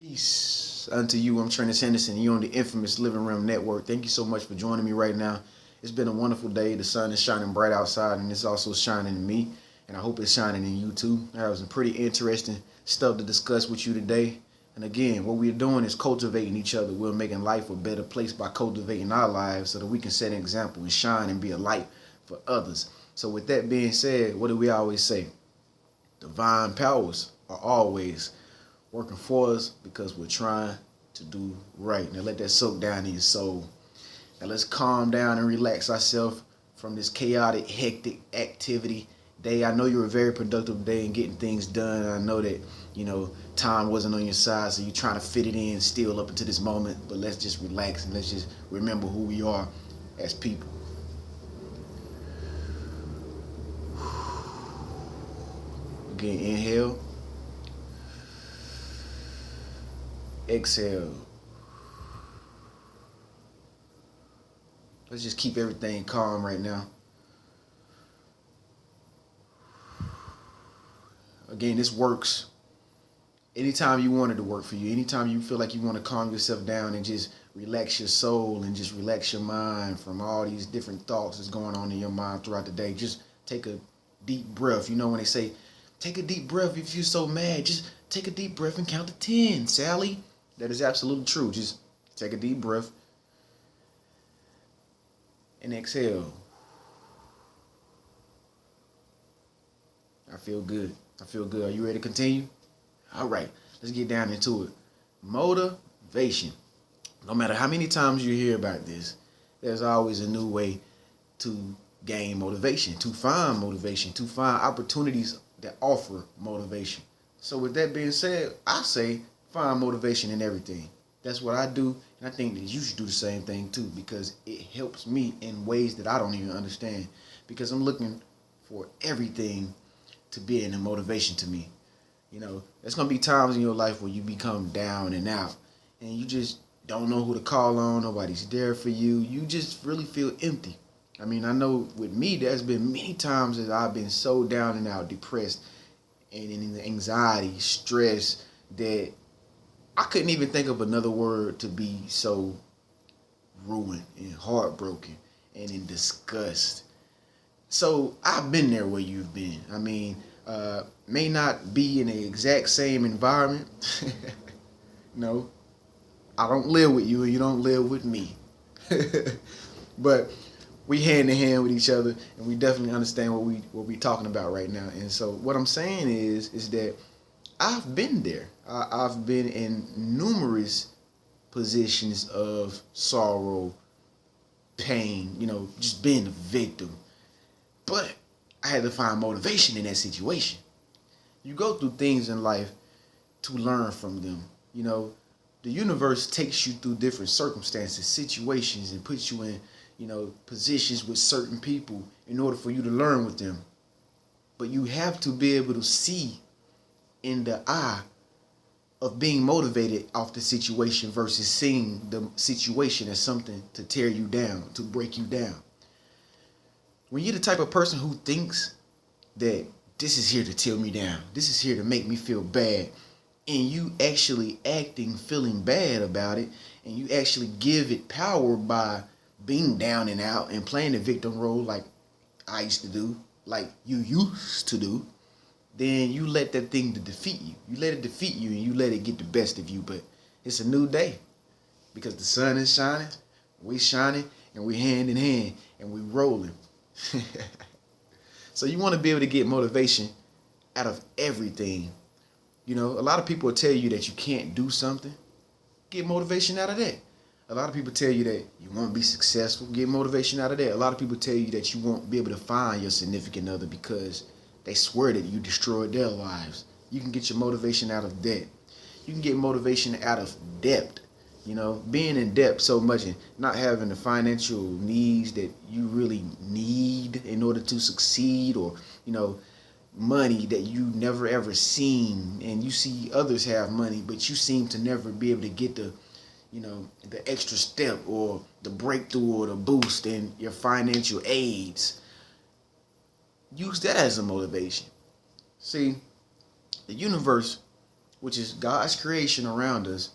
Peace unto you. I'm Trenius Henderson. You're on the infamous Living Realm Network. Thank you so much for joining me right now. It's been a wonderful day. The sun is shining bright outside, and it's also shining in me. And I hope it's shining in you too. I have some pretty interesting stuff to discuss with you today. And again, what we're doing is cultivating each other. We're making life a better place by cultivating our lives so that we can set an example and shine and be a light for others. So with that being said, what do we always say? Divine powers are always working for us because we're trying to do right. Now let that soak down in your soul. Now let's calm down and relax ourselves from this chaotic, hectic activity day. I know you were a very productive day in getting things done. I know that, time wasn't on your side, so you're trying to fit it in still up until this moment. But let's just relax and let's just remember who we are as people. Again, inhale. Exhale. Let's just keep everything calm right now. Again, this works anytime you want it to work for you. Anytime you feel like you want to calm yourself down and just relax your soul and just relax your mind from all these different thoughts that's going on in your mind throughout the day. Just take a deep breath. You know when they say, take a deep breath if you're so mad, just take a deep breath and count to 10, Sally. That is absolutely true. Just take a deep breath and exhale. I feel good. I feel good. Are you ready to continue? All right, let's get down into it. Motivation. No matter how many times you hear about this, there's always a new way to gain motivation, to find opportunities that offer motivation. So with that being said, I say find motivation in everything. That's what I do, and I think that you should do the same thing too, because it helps me in ways that I don't even understand, because I'm looking for everything to be a motivation to me. There's going to be times in your life where you become down and out, and you just don't know who to call on. Nobody's there for you. You just really feel empty. I mean, I know with me, there's been many times that I've been so down and out, depressed, and in anxiety, stress, that I couldn't even think of another word to be so ruined and heartbroken and in disgust. So I've been there where you've been. I mean, may not be in the exact same environment. No, I don't live with you and you don't live with me. But we hand in hand with each other, and we definitely understand what we talking about right now. And so what I'm saying is that I've been there. I've been in numerous positions of sorrow, pain, just being a victim. But I had to find motivation in that situation. You go through things in life to learn from them. The universe takes you through different circumstances, situations, and puts you in, positions with certain people in order for you to learn with them. But you have to be able to see in the eye of being motivated off the situation versus seeing the situation as something to tear you down, to break you down. When you're the type of person who thinks that this is here to tear me down, this is here to make me feel bad, and you actually feeling bad about it, and you actually give it power by being down and out and playing the victim role like I used to do, like you used to do, then you let that thing to defeat you. You let it defeat you and you let it get the best of you. But it's a new day because the sun is shining, we shining, and we hand in hand and we rolling. So you want to be able to get motivation out of everything. A lot of people will tell you that you can't do something. Get motivation out of that. A lot of people tell you that you won't be successful. Get motivation out of that. A lot of people tell you that you won't be able to find your significant other because they swear that you destroyed their lives. You can get your motivation out of that. You can get motivation out of debt. Being in debt so much and not having the financial needs that you really need in order to succeed, or, money that you never ever seen, and you see others have money, but you seem to never be able to get the extra step or the breakthrough or the boost in your financial aids. Use that as a motivation. See, the universe which is God's creation around us,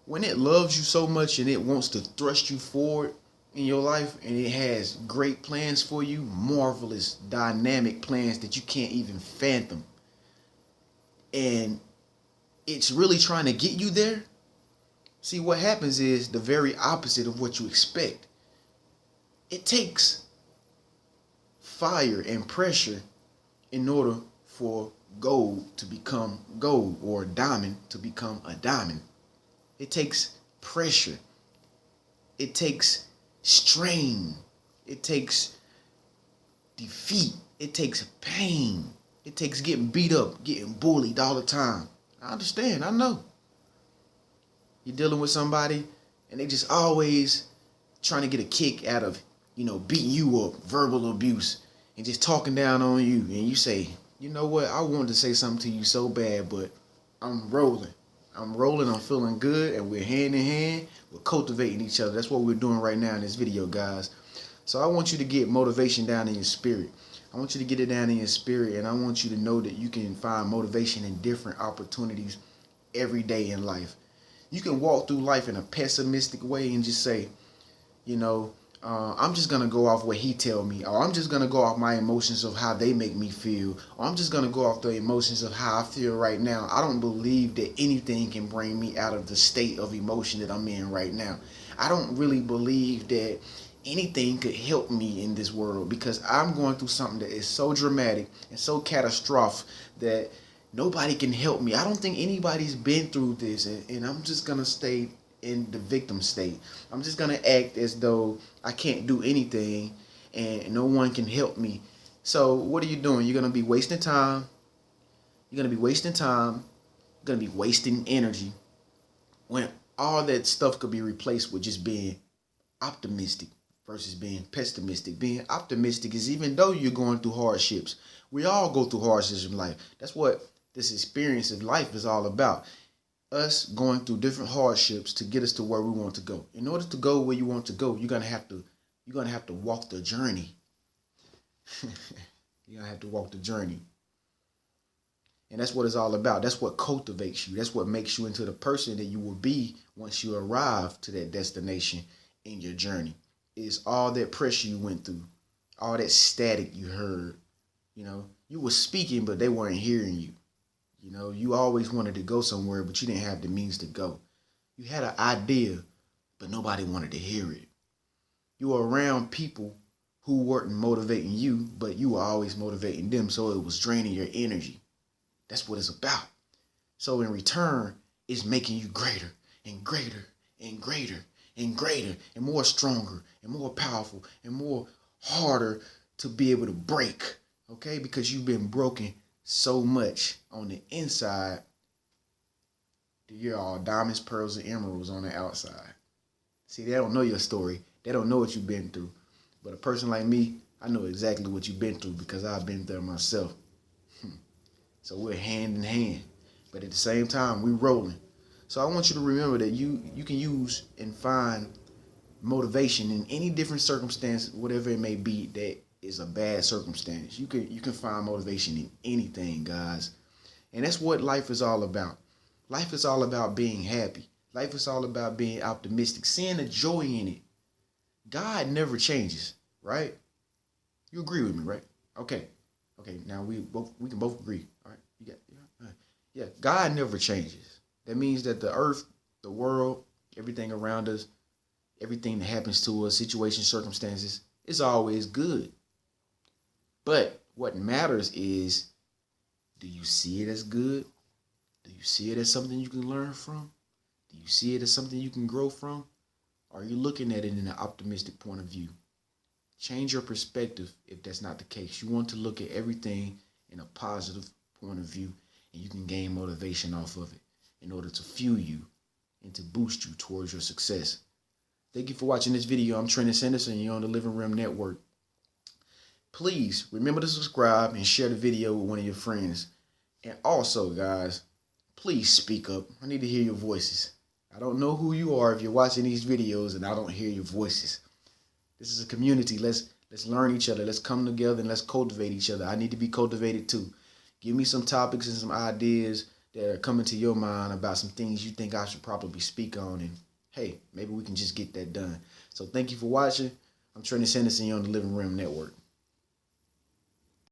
when it loves you so much and it wants to thrust you forward in your life, and it has great plans for you, marvelous, dynamic plans that you can't even fathom, and it's really trying to get you there, see, what happens is the very opposite of what you expect. It takes fire and pressure in order for gold to become gold, or a diamond to become a diamond. It takes pressure. It takes strain. It takes defeat. It takes pain. It takes getting beat up, getting bullied all the time. I understand. I know. You're dealing with somebody and they just always trying to get a kick out of, beating you up, verbal abuse, and just talking down on you. And you say, you know what? I wanted to say something to you so bad, but I'm rolling. I'm feeling good, and we're hand in hand. We're cultivating each other. That's what we're doing right now in this video, guys. So I want you to get motivation down in your spirit. I want you to get it down in your spirit, and I want you to know that you can find motivation in different opportunities every day in life. You can walk through life in a pessimistic way and just say, I'm just going to go off what he tell me, or I'm just going to go off my emotions of how they make me feel, or I'm just going to go off the emotions of how I feel right now. I don't believe that anything can bring me out of the state of emotion that I'm in right now. I don't really believe that anything could help me in this world, because I'm going through something that is so dramatic and so catastrophic that nobody can help me. I don't think anybody's been through this, and I'm just going to stay in the victim state. I'm just going to act as though I can't do anything and no one can help me. So what are you doing? You're going to be wasting time. You're going to be wasting time. You're going to be wasting energy, when all that stuff could be replaced with just being optimistic versus being pessimistic. Being optimistic is, even though you're going through hardships, we all go through hardships in life. That's what this experience of life is all about. Us going through different hardships to get us to where we want to go. In order to go where you want to go, you're gonna have to walk the journey. You're gonna have to walk the journey. And that's what it's all about. That's what cultivates you. That's what makes you into the person that you will be once you arrive to that destination in your journey. It's all that pressure you went through, all that static you heard. You were speaking, but they weren't hearing you. You always wanted to go somewhere, but you didn't have the means to go. You had an idea, but nobody wanted to hear it. You were around people who weren't motivating you, but you were always motivating them, so it was draining your energy. That's what it's about. So in return, it's making you greater and greater and greater and greater and more stronger and more powerful and more harder to be able to break, okay? Because you've been broken so much on the inside that you're all diamonds, pearls, and emeralds on the outside. See, they don't know your story. They don't know what you've been through. But a person like me, I know exactly what you've been through, because I've been there myself. So we're hand in hand. But at the same time, we're rolling. So I want you to remember that you can use and find motivation in any different circumstance, whatever it may be, that is a bad circumstance. You can find motivation in anything, guys. And that's what life is all about. Life is all about being happy. Life is all about being optimistic, seeing the joy in it. God never changes, right? You agree with me, right? Okay. Now we can both agree. All right. Yeah. God never changes. That means that the earth, the world, everything around us, everything that happens to us, situations, circumstances, is always good. But what matters is, do you see it as good? Do you see it as something you can learn from? Do you see it as something you can grow from? Or are you looking at it in an optimistic point of view? Change your perspective if that's not the case. You want to look at everything in a positive point of view, and you can gain motivation off of it in order to fuel you and to boost you towards your success. Thank you for watching this video. I'm Trenius, and you're on the Living Realm Network. Please remember to subscribe and share the video with one of your friends. And also, guys, please speak up. I need to hear your voices. I don't know who you are if you're watching these videos and I don't hear your voices. This is a community. Let's learn each other. Let's come together and let's cultivate each other. I need to be cultivated too. Give me some topics and some ideas that are coming to your mind about some things you think I should probably speak on. And hey, maybe we can just get that done. So thank you for watching. I'm Trenius, you're on the Living Rim Network.